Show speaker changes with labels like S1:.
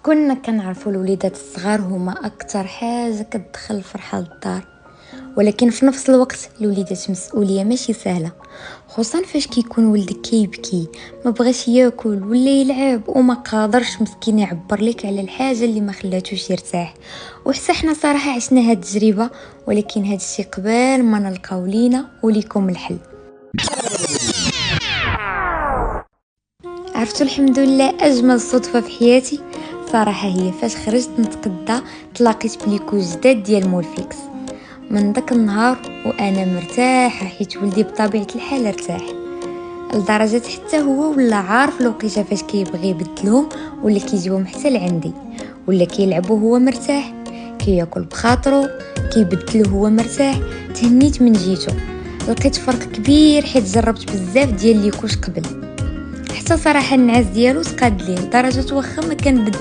S1: كنا كنعرفوا الوليدات الصغار هما اكثر حاجه كتدخل الفرحه للدار، ولكن في نفس الوقت الوليدات مسؤوليه ماشي سهله، خصوصا فاش كيكون ولدك كيبكي ما بغاش ياكل ولا يلعب وما قادرش مسكين يعبر لك على الحاجه اللي ما خلاتوش يرتاح. وحتى حنا صراحه عشنا هاد التجربه، ولكن هاد الشيء قبل ما نلقاو لينا وليكم الحل. عرفتوا الحمد لله اجمل صدفه في حياتي صراحه هي فاش خرجت نتقدى تلاقيت بليكو جداد ديال مولفيكس. من داك النهار وانا مرتاحه حيت ولدي بطبيعه الحال ارتاح، لدرجه حتى هو ولا عارف الوقيته فاش كيبغي يبدلهم ولا كيجيوهم حتى لعندي، ولا كيلعبوا هو مرتاح، كياكل بخاطرو، كيبدلو هو مرتاح. تهنيت من جيتو، لقيت فرق كبير حيت جربت بزاف ديال ليكوش قبل. حتى صراحه النعاس ديالو سقاد ليه لدرجه واخا ما كان